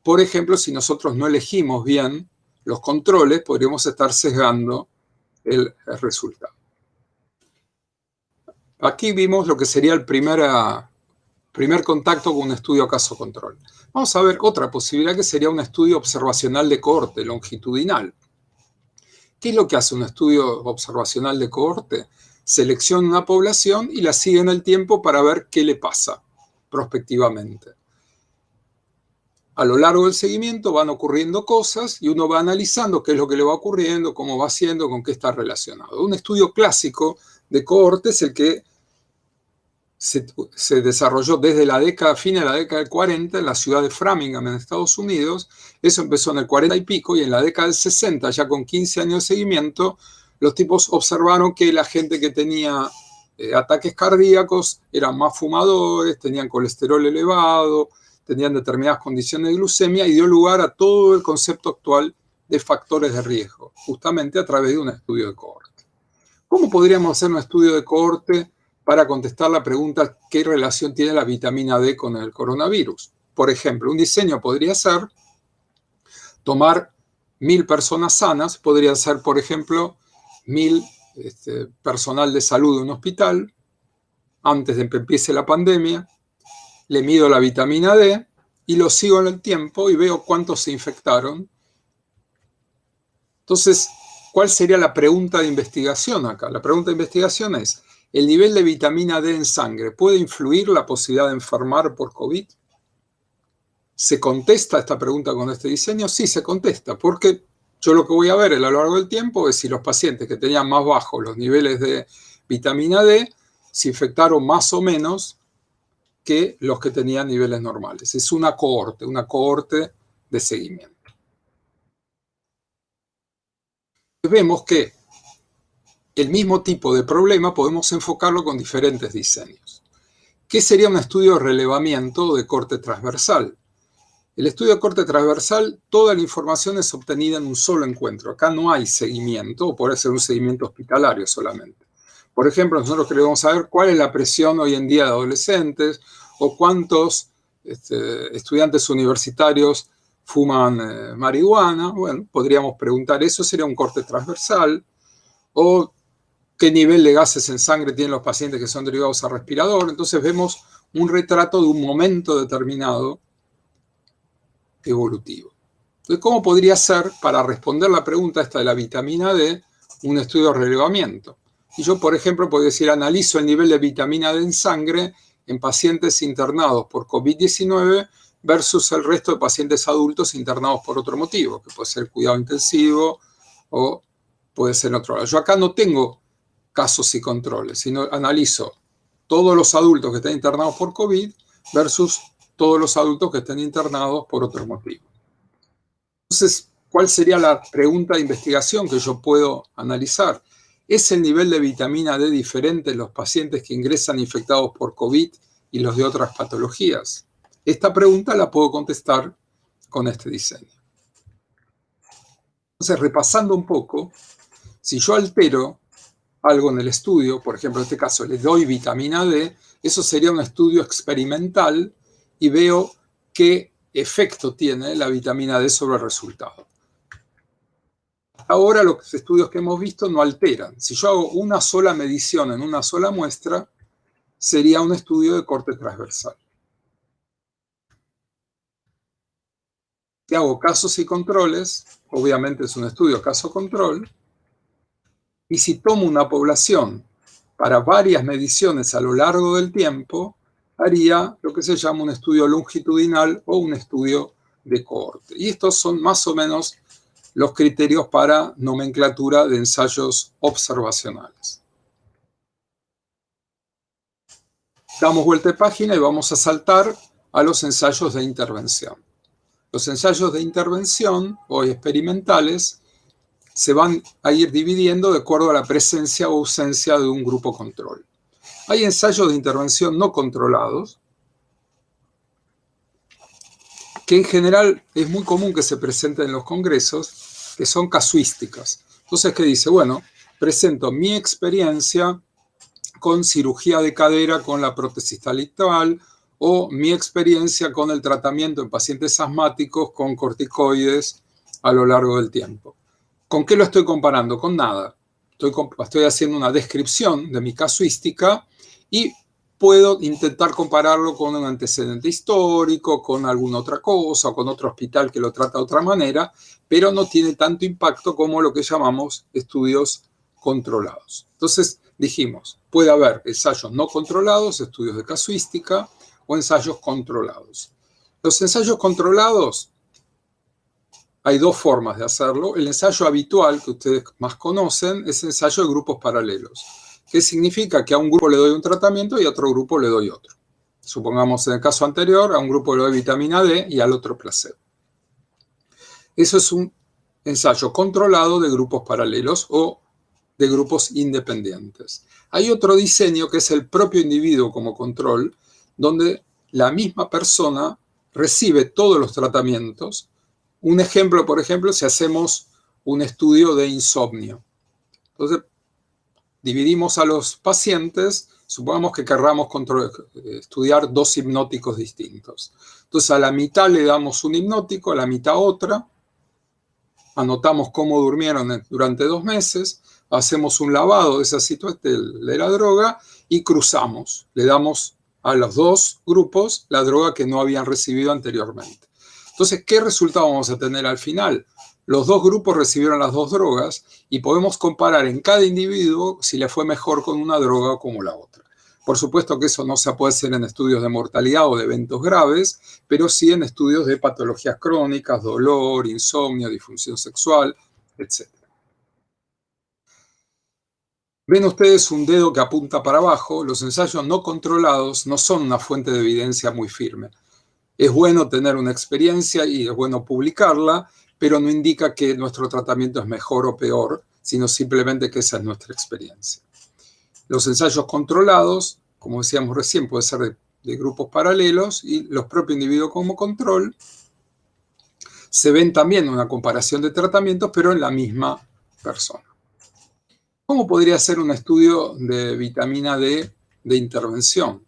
Por ejemplo, si nosotros no elegimos bien los controles, podríamos estar sesgando el resultado. Aquí vimos lo que sería el primer contacto con un estudio caso-control. Vamos a ver otra posibilidad, que sería un estudio observacional de cohorte, longitudinal. ¿Qué es lo que hace un estudio observacional de cohorte? Selecciona una población y la sigue en el tiempo para ver qué le pasa prospectivamente. A lo largo del seguimiento van ocurriendo cosas y uno va analizando qué es lo que le va ocurriendo, cómo va haciendo, con qué está relacionado. Un estudio clásico de cohorte es el que se desarrolló desde la década, fin de la década del 40 en la ciudad de Framingham, en Estados Unidos. Eso empezó en el 40 y pico, y en la década del 60, ya con 15 años de seguimiento, los tipos observaron que la gente que tenía ataques cardíacos eran más fumadores, tenían colesterol elevado, tenían determinadas condiciones de glucemia, y dio lugar a todo el concepto actual de factores de riesgo, justamente a través de un estudio de cohorte. ¿Cómo podríamos hacer un estudio de cohorte para contestar la pregunta qué relación tiene la vitamina D con el coronavirus? Por ejemplo, un diseño podría ser tomar 1000 personas sanas, podría ser, por ejemplo, 1000 personal de salud de un hospital, antes de que empiece la pandemia, le mido la vitamina D y lo sigo en el tiempo y veo cuántos se infectaron. Entonces, ¿cuál sería la pregunta de investigación acá? La pregunta de investigación es, ¿el nivel de vitamina D en sangre puede influir la posibilidad de enfermar por COVID? ¿Se contesta esta pregunta con este diseño? Sí, se contesta, porque yo lo que voy a ver a lo largo del tiempo es si los pacientes que tenían más bajos los niveles de vitamina D se infectaron más o menos que los que tenían niveles normales. Es una cohorte de seguimiento. Vemos que el mismo tipo de problema podemos enfocarlo con diferentes diseños. ¿Qué sería un estudio de relevamiento de corte transversal? El estudio de corte transversal, toda la información es obtenida en un solo encuentro. Acá no hay seguimiento, o puede ser un seguimiento hospitalario solamente. Por ejemplo, nosotros queremos saber cuál es la presión hoy en día de adolescentes, o cuántos estudiantes universitarios fuman marihuana. Bueno, podríamos preguntar eso, sería un corte transversal. O qué nivel de gases en sangre tienen los pacientes que son derivados a respirador. Entonces vemos un retrato de un momento determinado evolutivo. Entonces, ¿cómo podría ser, para responder la pregunta esta de la vitamina D, un estudio de relevamiento. Y yo, por ejemplo, puedo decir, analizo el nivel de vitamina D en sangre en pacientes internados por COVID-19 versus el resto de pacientes adultos internados por otro motivo, que puede ser cuidado intensivo o puede ser en otro lado. Yo acá no tengo casos y controles, sino analizo todos los adultos que están internados por COVID versus todos los adultos que estén internados por otro motivo. Entonces, ¿cuál sería la pregunta de investigación que yo puedo analizar? ¿Es el nivel de vitamina D diferente en los pacientes que ingresan infectados por COVID y los de otras patologías? Esta pregunta la puedo contestar con este diseño. Entonces, repasando un poco, si yo altero algo en el estudio, por ejemplo, en este caso le doy vitamina D, eso sería un estudio experimental y veo qué efecto tiene la vitamina D sobre el resultado. Ahora los estudios que hemos visto no alteran. Si yo hago una sola medición en una sola muestra, sería un estudio de corte transversal. Si hago casos y controles, obviamente es un estudio caso-control, y si tomo una población para varias mediciones a lo largo del tiempo, haría lo que se llama un estudio longitudinal o un estudio de cohorte. Y estos son más o menos los criterios para nomenclatura de ensayos observacionales. Damos vuelta de página y vamos a saltar a los ensayos de intervención. Los ensayos de intervención o experimentales se van a ir dividiendo de acuerdo a la presencia o ausencia de un grupo control. Hay ensayos de intervención no controlados, que en general es muy común que se presenten en los congresos, que son casuísticas. Entonces, ¿qué dice? Bueno, presento mi experiencia con cirugía de cadera con la prótesis tal o mi experiencia con el tratamiento en pacientes asmáticos con corticoides a lo largo del tiempo. ¿Con qué lo estoy comparando? Con nada. Estoy haciendo una descripción de mi casuística y puedo intentar compararlo con un antecedente histórico, con alguna otra cosa, o con otro hospital que lo trata de otra manera, pero no tiene tanto impacto como lo que llamamos estudios controlados. Entonces dijimos, puede haber ensayos no controlados, estudios de casuística, o ensayos controlados. Los ensayos controlados, hay dos formas de hacerlo. El ensayo habitual, que ustedes más conocen, es el ensayo de grupos paralelos. ¿Qué significa? Que a un grupo le doy un tratamiento y a otro grupo le doy otro. Supongamos en el caso anterior, a un grupo le doy vitamina D y al otro placebo. Eso es un ensayo controlado de grupos paralelos o de grupos independientes. Hay otro diseño que es el propio individuo como control, donde la misma persona recibe todos los tratamientos. Un ejemplo, por ejemplo, si hacemos un estudio de insomnio. Entonces, dividimos a los pacientes, supongamos que querramos estudiar dos hipnóticos distintos. Entonces, a la mitad le damos un hipnótico, a la mitad otra, anotamos cómo durmieron durante 2 meses, hacemos un lavado de esa situación de la droga y cruzamos. Le damos a los dos grupos la droga que no habían recibido anteriormente. Entonces, ¿qué resultado vamos a tener al final? Los dos grupos recibieron las dos drogas y podemos comparar en cada individuo si le fue mejor con una droga o como la otra. Por supuesto que eso no se puede hacer en estudios de mortalidad o de eventos graves, pero sí en estudios de patologías crónicas, dolor, insomnio, disfunción sexual, etc. Ven ustedes un dedo que apunta para abajo. Los ensayos no controlados no son una fuente de evidencia muy firme. Es bueno tener una experiencia y es bueno publicarla, pero no indica que nuestro tratamiento es mejor o peor, sino simplemente que esa es nuestra experiencia. Los ensayos controlados, como decíamos recién, puede ser de grupos paralelos y los propios individuos como control. Se ven también una comparación de tratamientos, pero en la misma persona. ¿Cómo podría ser un estudio de vitamina D de intervención?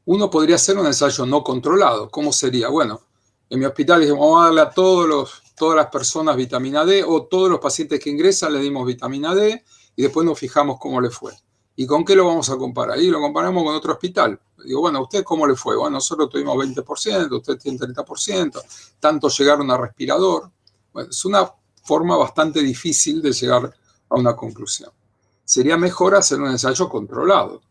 Uno podría hacer un ensayo no controlado. ¿Cómo sería? Bueno, en mi hospital dijimos, vamos a darle a todas las personas vitamina D o todos los pacientes que ingresan le dimos vitamina D y después nos fijamos cómo le fue. ¿Y con qué lo vamos a comparar? Y lo comparamos con otro hospital. Digo, bueno, ¿a usted cómo le fue? Bueno, nosotros tuvimos 20%, usted tiene 30%, tantos llegaron a respirador. Bueno, es una forma bastante difícil de llegar a una conclusión. Sería mejor hacer un ensayo controlado.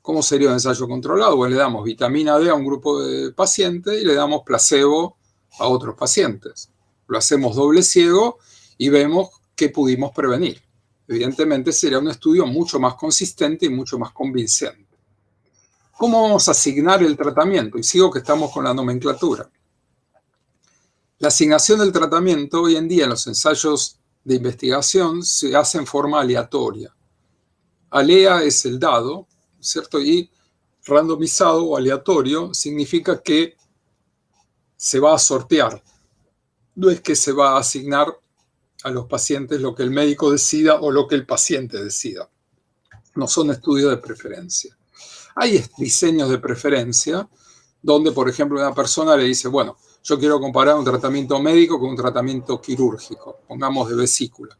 ¿Cómo sería un ensayo controlado? Bueno, le damos vitamina D a un grupo de pacientes y le damos placebo a otros pacientes. Lo hacemos doble ciego y vemos qué pudimos prevenir. Evidentemente sería un estudio mucho más consistente y mucho más convincente. ¿Cómo vamos a asignar el tratamiento? Y sigo que estamos con la nomenclatura. La asignación del tratamiento hoy en día en los ensayos de investigación se hace en forma aleatoria. Alea es el dado, ¿cierto? Y randomizado o aleatorio significa que se va a sortear. No es que se va a asignar a los pacientes lo que el médico decida o lo que el paciente decida. No son estudios de preferencia. Hay diseños de preferencia donde, por ejemplo, una persona le dice, bueno, yo quiero comparar un tratamiento médico con un tratamiento quirúrgico, pongamos de vesícula.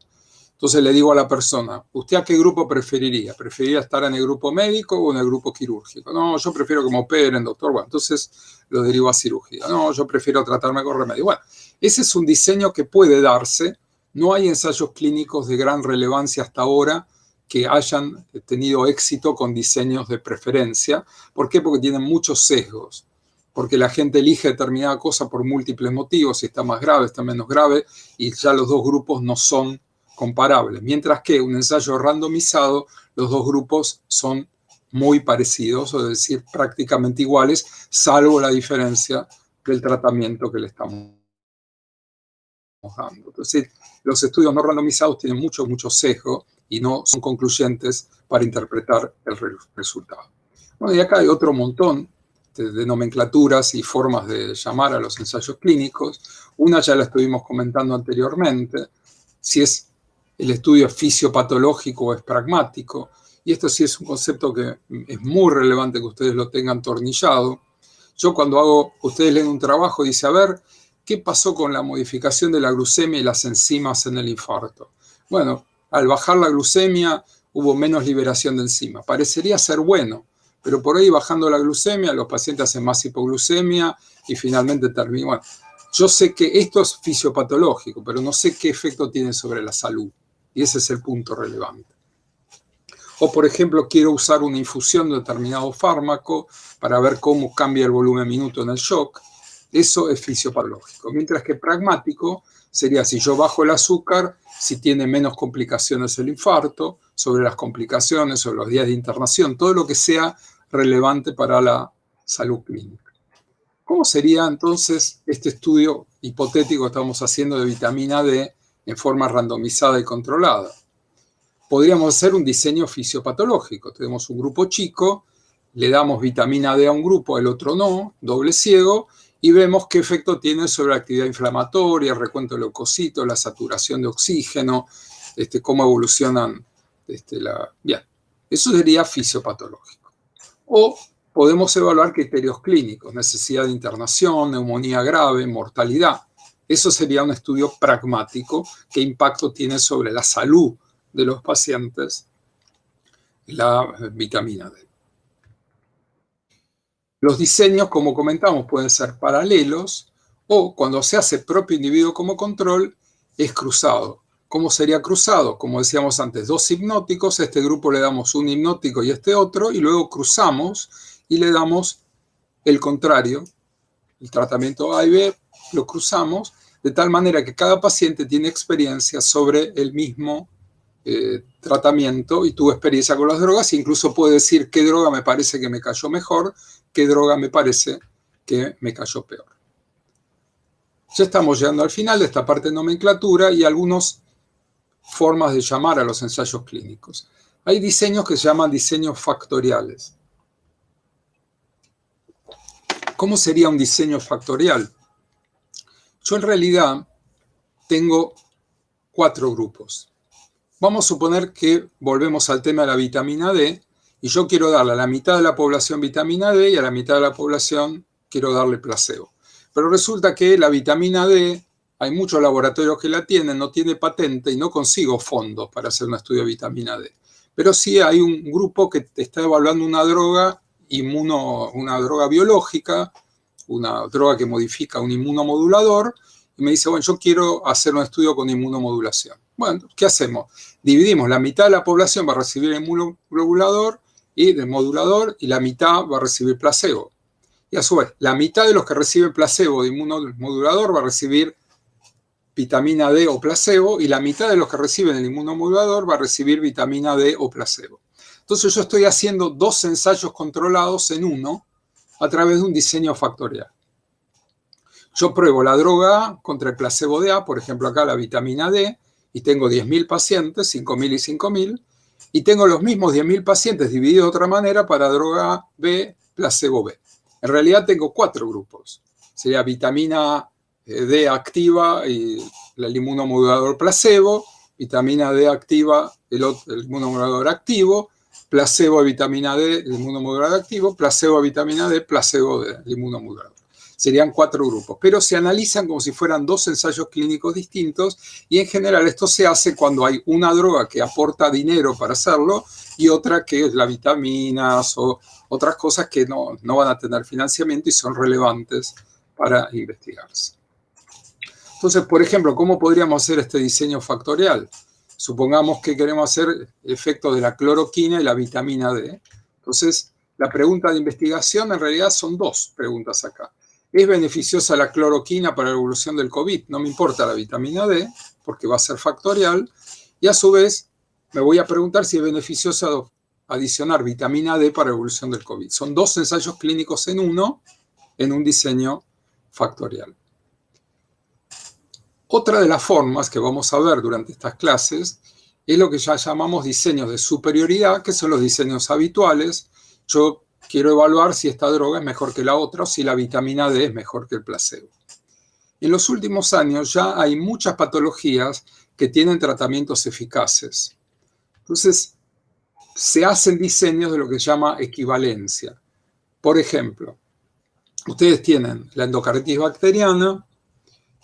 Entonces le digo a la persona, ¿usted a qué grupo preferiría? ¿Preferiría estar en el grupo médico o en el grupo quirúrgico? No, yo prefiero que me operen, doctor. Bueno, entonces lo derivo a cirugía. No, yo prefiero tratarme con remedio. Bueno, ese es un diseño que puede darse. No hay ensayos clínicos de gran relevancia hasta ahora que hayan tenido éxito con diseños de preferencia. ¿Por qué? Porque tienen muchos sesgos. Porque la gente elige determinada cosa por múltiples motivos, si está más grave, está menos grave, y ya los dos grupos no son comparables. Mientras que un ensayo randomizado, los dos grupos son muy parecidos, es decir, prácticamente iguales, salvo la diferencia del tratamiento que le estamos dando. Entonces, los estudios no randomizados tienen mucho sesgo y no son concluyentes para interpretar el resultado. Bueno, y acá hay otro montón de nomenclaturas y formas de llamar a los ensayos clínicos. Una ya la estuvimos comentando anteriormente, si es el estudio fisiopatológico o es pragmático, y esto sí es un concepto que es muy relevante que ustedes lo tengan tornillado. Yo cuando ustedes leen un trabajo, dice, a ver, ¿qué pasó con la modificación de la glucemia y las enzimas en el infarto? Bueno, al bajar la glucemia hubo menos liberación de enzimas. Parecería ser bueno, pero por ahí bajando la glucemia, los pacientes hacen más hipoglucemia y finalmente terminan. Bueno, yo sé que esto es fisiopatológico, pero no sé qué efecto tiene sobre la salud. Y ese es el punto relevante. O, por ejemplo, quiero usar una infusión de determinado fármaco para ver cómo cambia el volumen minuto en el shock. Eso es fisiopatológico. Mientras que pragmático sería si yo bajo el azúcar, si tiene menos complicaciones el infarto, sobre las complicaciones, sobre los días de internación, todo lo que sea relevante para la salud clínica. ¿Cómo sería entonces este estudio hipotético que estamos haciendo de vitamina D en forma randomizada y controlada? Podríamos hacer un diseño fisiopatológico. Tenemos un grupo chico, le damos vitamina D a un grupo, al otro no, doble ciego, y vemos qué efecto tiene sobre la actividad inflamatoria, el recuento de leucocitos, la saturación de oxígeno, cómo evolucionan. Bien, eso sería fisiopatológico. O podemos evaluar criterios clínicos, necesidad de internación, neumonía grave, mortalidad. Eso sería un estudio pragmático, qué impacto tiene sobre la salud de los pacientes la vitamina D. Los diseños, como comentamos, pueden ser paralelos o cuando se hace propio individuo como control, es cruzado. ¿Cómo sería cruzado? Como decíamos antes, dos hipnóticos, a este grupo le damos un hipnótico y este otro, y luego cruzamos y le damos el contrario, el tratamiento A y B, lo cruzamos, de tal manera que cada paciente tiene experiencia sobre el mismo tratamiento y tuvo experiencia con las drogas, e incluso puede decir qué droga me parece que me cayó mejor, qué droga me parece que me cayó peor. Ya estamos llegando al final de esta parte de nomenclatura y algunas formas de llamar a los ensayos clínicos. Hay diseños que se llaman diseños factoriales. ¿Cómo sería un diseño factorial? Yo en realidad tengo 4 grupos. Vamos a suponer que volvemos al tema de la vitamina D y yo quiero darle a la mitad de la población vitamina D y a la mitad de la población quiero darle placebo. Pero resulta que la vitamina D, hay muchos laboratorios que la tienen, no tiene patente y no consigo fondos para hacer un estudio de vitamina D. Pero sí hay un grupo que está evaluando una droga una droga biológica, una droga que modifica un inmunomodulador, y y me dice, bueno, yo quiero hacer un estudio con inmunomodulación. Bueno, ¿qué hacemos? Dividimos, la mitad de la población va a recibir el inmunomodulador y del modulador, y la mitad va a recibir placebo. Y a su vez, la mitad de los que reciben placebo de inmunomodulador va a recibir vitamina D o placebo, y la mitad de los que reciben el inmunomodulador va a recibir vitamina D o placebo. Entonces yo estoy haciendo 2 ensayos controlados en uno a través de un diseño factorial. Yo pruebo la droga A contra el placebo de A, por ejemplo acá la vitamina D, y tengo 10.000 pacientes, 5.000 y 5.000, y tengo los mismos 10.000 pacientes divididos de otra manera para droga A, B, placebo B. En realidad tengo 4 grupos. Sería vitamina D activa y el inmunomodulador placebo, vitamina D activa el inmunomodulador activo, placebo de vitamina D, el inmunomodulador activo, placebo de vitamina D, placebo del inmunomodulador. Serían 4 grupos, pero se analizan como si fueran 2 ensayos clínicos distintos, y en general esto se hace cuando hay una droga que aporta dinero para hacerlo y otra que es la vitaminas o otras cosas que no van a tener financiamiento y son relevantes para investigarse. Entonces, por ejemplo, ¿cómo podríamos hacer este diseño factorial? Supongamos que queremos hacer efectos de la cloroquina y la vitamina D. Entonces, la pregunta de investigación en realidad son 2 preguntas acá. ¿Es beneficiosa la cloroquina para la evolución del COVID? No me importa la vitamina D, porque va a ser factorial. Y a su vez, me voy a preguntar si es beneficiosa adicionar vitamina D para la evolución del COVID. Son 2 ensayos clínicos en uno, en un diseño factorial. Otra de las formas que vamos a ver durante estas clases es lo que ya llamamos diseños de superioridad, que son los diseños habituales. Yo quiero evaluar si esta droga es mejor que la otra o si la vitamina D es mejor que el placebo. En los últimos años ya hay muchas patologías que tienen tratamientos eficaces. Entonces, se hacen diseños de lo que se llama equivalencia. Por ejemplo, ustedes tienen la endocarditis bacteriana,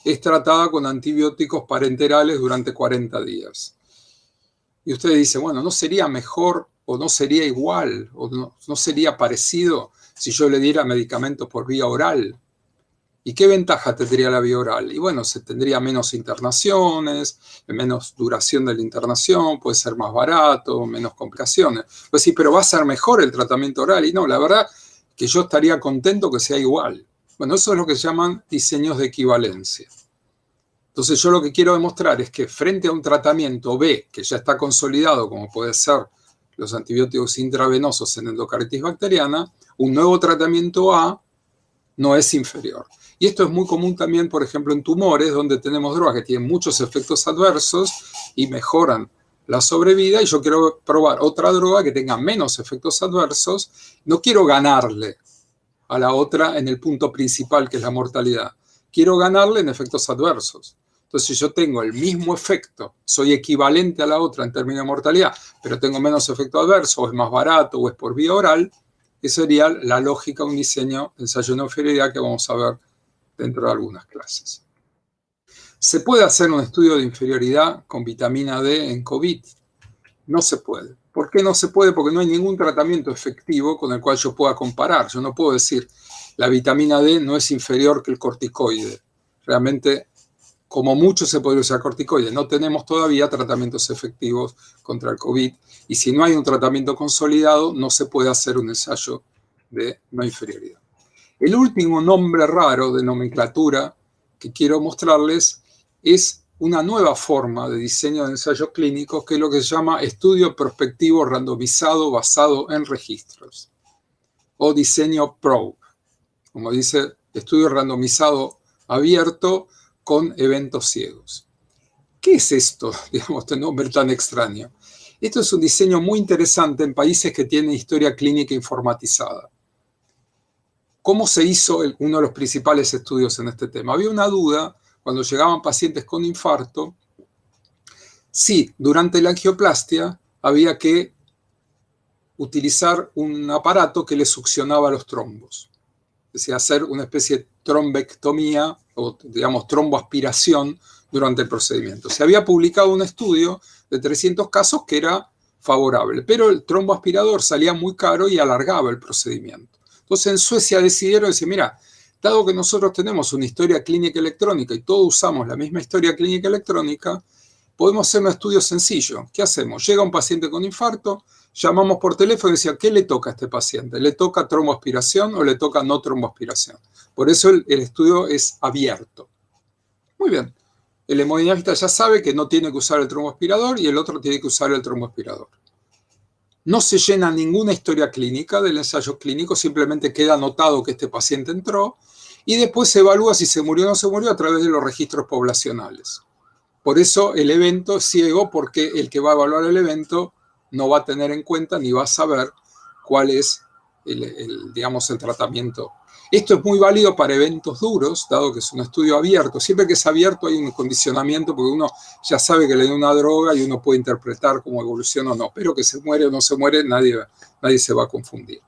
es tratada con antibióticos parenterales durante 40 días. Y ustedes dicen, bueno, ¿no sería mejor o no sería igual o no sería parecido si yo le diera medicamentos por vía oral? ¿Y qué ventaja tendría la vía oral? Y bueno, se tendría menos internaciones, menos duración de la internación, puede ser más barato, menos complicaciones. Pues sí, pero va a ser mejor el tratamiento oral. Y no, la verdad que yo estaría contento que sea igual. Bueno, eso es lo que se llaman diseños de equivalencia. Entonces yo lo que quiero demostrar es que frente a un tratamiento B que ya está consolidado, como puede ser los antibióticos intravenosos en endocarditis bacteriana, un nuevo tratamiento A no es inferior. Y esto es muy común también, por ejemplo, en tumores, donde tenemos drogas que tienen muchos efectos adversos y mejoran la sobrevida, y yo quiero probar otra droga que tenga menos efectos adversos. No quiero ganarle a la otra en el punto principal, que es la mortalidad. Quiero ganarle en efectos adversos. Entonces, si yo tengo el mismo efecto, soy equivalente a la otra en términos de mortalidad, pero tengo menos efecto adverso, o es más barato, o es por vía oral, esa sería la lógica de un diseño de ensayo de inferioridad que vamos a ver dentro de algunas clases. ¿Se puede hacer un estudio de inferioridad con vitamina D en COVID? No se puede. ¿Por qué no se puede? Porque no hay ningún tratamiento efectivo con el cual yo pueda comparar. Yo no puedo decir, la vitamina D no es inferior que el corticoide. Realmente, como mucho se podría usar corticoide. No tenemos todavía tratamientos efectivos contra el COVID. Y si no hay un tratamiento consolidado, no se puede hacer un ensayo de no inferioridad. El último nombre raro de nomenclatura que quiero mostrarles es una nueva forma de diseño de ensayos clínicos, que es lo que se llama estudio prospectivo randomizado basado en registros, o diseño PROBE, como dice, estudio randomizado abierto con eventos ciegos. ¿Qué es esto, digamos, este nombre tan extraño? Esto es un diseño muy interesante en países que tienen historia clínica informatizada. ¿Cómo se hizo uno de los principales estudios en este tema? Había una duda cuando llegaban pacientes con infarto, si durante la angioplastia había que utilizar un aparato que le succionaba los trombos. Es decir, hacer una especie de trombectomía o, digamos, tromboaspiración durante el procedimiento. Se había publicado un estudio de 300 casos que era favorable, pero el tromboaspirador salía muy caro y alargaba el procedimiento. Entonces en Suecia decidieron decir, mira, Dado que nosotros tenemos una historia clínica electrónica y todos usamos la misma historia clínica electrónica, podemos hacer un estudio sencillo. ¿Qué hacemos? Llega un paciente con infarto, llamamos por teléfono y decimos, ¿qué le toca a este paciente? ¿Le toca tromboaspiración o le toca no tromboaspiración? Por eso el estudio es abierto. Muy bien. El hemodialista ya sabe que no tiene que usar el tromboaspirador y el otro tiene que usar el tromboaspirador. No se llena ninguna historia clínica del ensayo clínico, simplemente queda anotado que este paciente entró y después se evalúa si se murió o no se murió a través de los registros poblacionales. Por eso el evento es ciego, porque el que va a evaluar el evento no va a tener en cuenta ni va a saber cuál es digamos, el tratamiento. Esto es muy válido para eventos duros, dado que es un estudio abierto. Siempre que es abierto hay un condicionamiento, porque uno ya sabe que le da una droga y uno puede interpretar cómo evoluciona o no, pero que se muere o no se muere, nadie se va a confundir.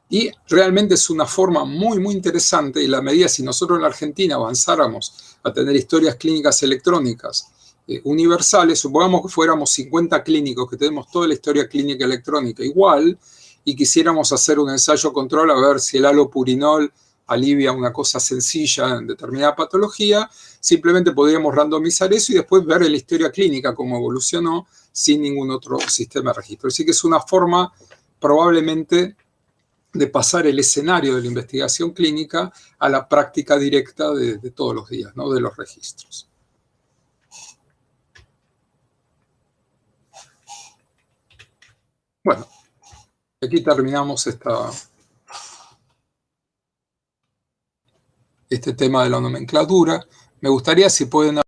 Y realmente es una forma muy, muy interesante, y la medida, si nosotros en la Argentina avanzáramos a tener historias clínicas electrónicas universales, supongamos que fuéramos 50 clínicos que tenemos toda la historia clínica electrónica igual, y quisiéramos hacer un ensayo control a ver si el halopurinol alivia una cosa sencilla en determinada patología, simplemente podríamos randomizar eso y después ver la historia clínica cómo evolucionó sin ningún otro sistema de registro. Así que es una forma probablemente de pasar el escenario de la investigación clínica a la práctica directa de todos los días, ¿no? De los registros. Bueno, aquí terminamos este tema de la nomenclatura. Me gustaría, si pueden